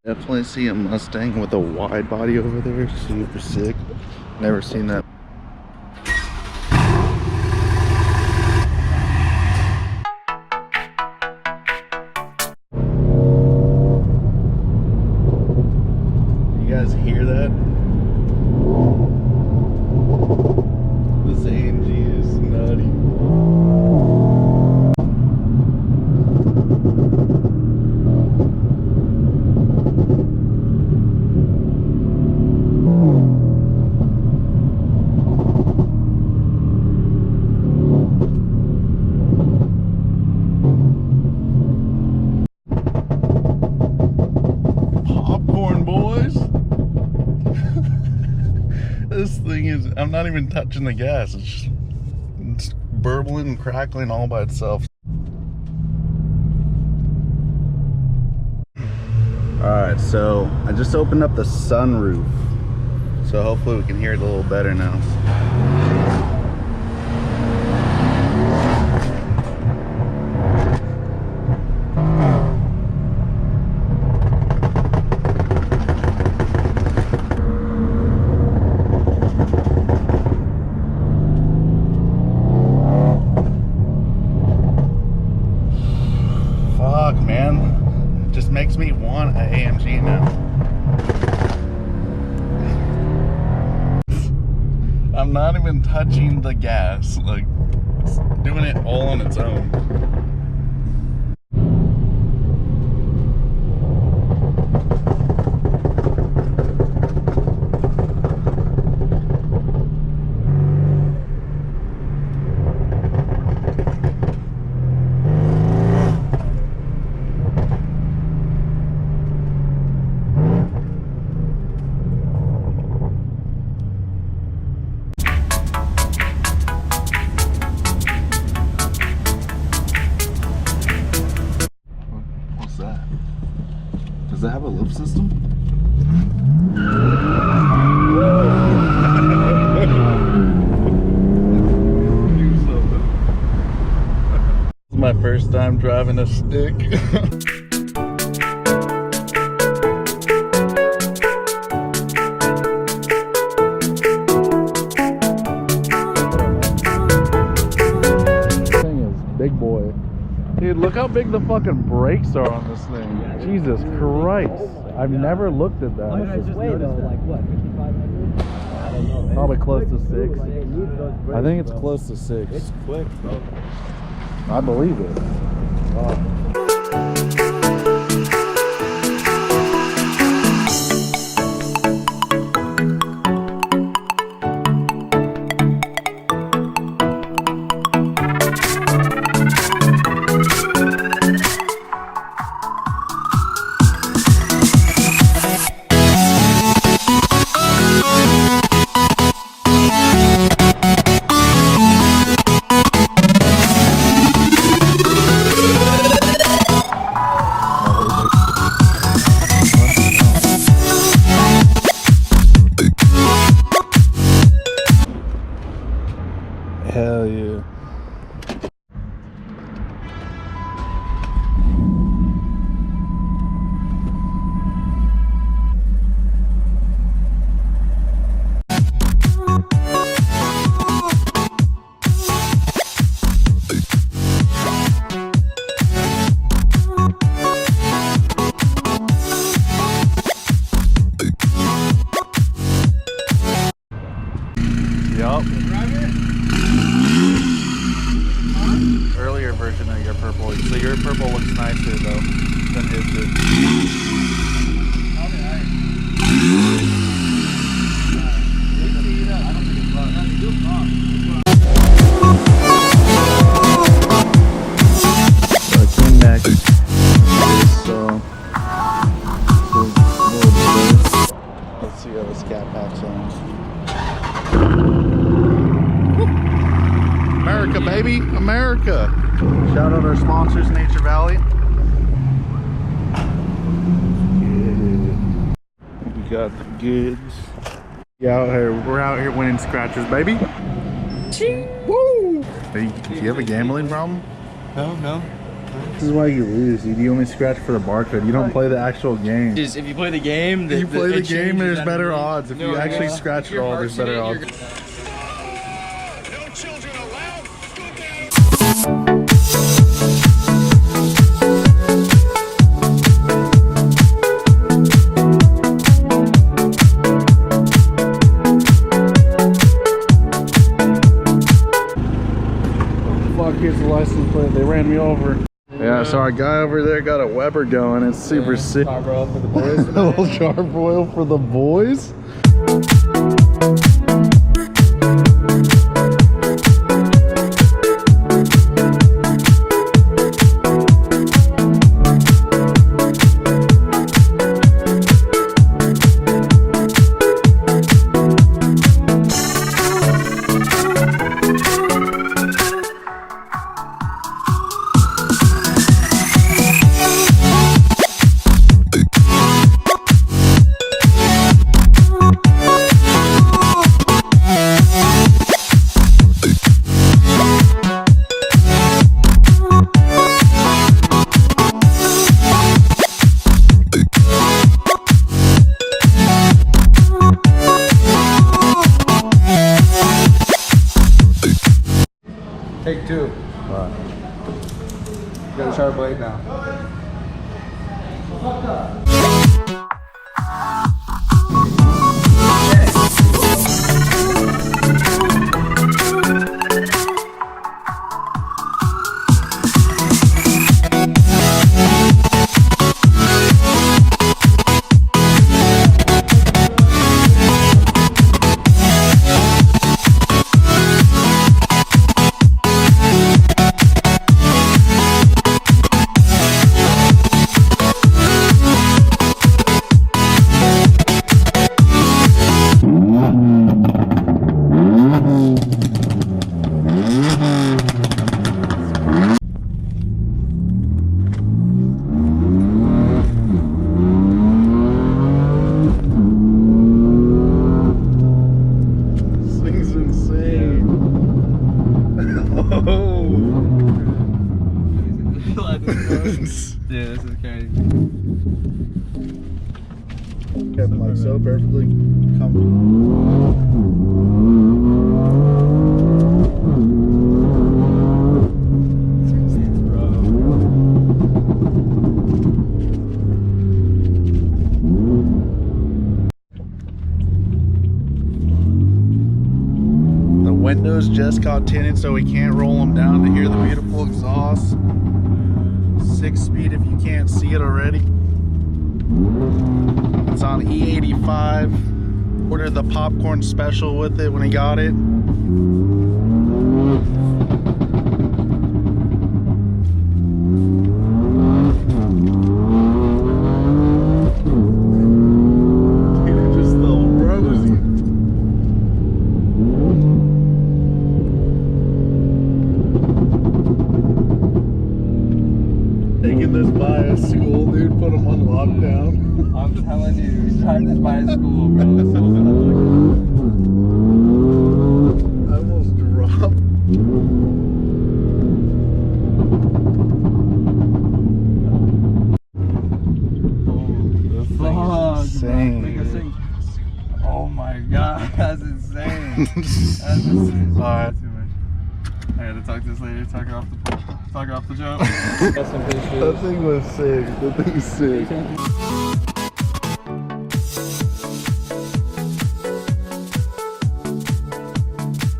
Definitely see a Mustang with a wide body over there. Super sick. Never seen that. You guys hear that? This AMG is nutty. Popcorn, boys. This thing is, I'm not even touching the gas. It's burbling and crackling all by itself. Alright, so I just opened up the sunroof. So hopefully we can hear it a little better now. Fuck, man. It just makes me want an AMG now. I'm not even touching the gas. Like, it's doing it all on its own. Does it have a lift system? This is my first time driving a stick. This thing is big boy. Dude, look how big the fucking brakes are on this thing. Jesus Christ. I've never looked at that. How much does it weigh though? Like what, 5,500? I don't know, man. Probably close to 6. I think it's close to 6. It's quick, bro. I believe it. Wow. Hell yeah. Yup. Earlier version of your purple. So your purple looks nicer though than his did. Let's see how the scat pack's on. America, baby, America. Shout out our sponsors, Nature Valley. Yeah. We got the goods. Yeah, we're out here winning scratchers, baby. Woo! Hey, do you have a gambling problem? No. This is why you lose, dude. You only scratch for the barcode. You don't play the actual game. Just if you play the game, If you play the game, there's better odds. If you actually scratch it all, there's better odds. No children allowed. Fuck, here's the license plate. They ran me over. Yeah, so our guy over there got a Weber going. It's super sick. Charbroil for the boys. A little charbroil for the boys. Take two. Alright. You got a sharp blade now. This thing's insane. Yeah, this is crazy. Kept like so perfectly comfortable. The windows just got tinted, so we can't roll them down to hear the beautiful exhaust. 6-speed if you can't see it already. It's on E85. Ordered the popcorn special with it when he got it. Dude, just so rosy. Taking this by a school, dude, put him on lockdown. I'm telling you, drive this by a school, bro. I almost dropped. Insane. Oh my god, that's insane. That's insane. Alright. Too much. I gotta talk to this lady, talk her off the jump. That thing was sick. That thing's sick.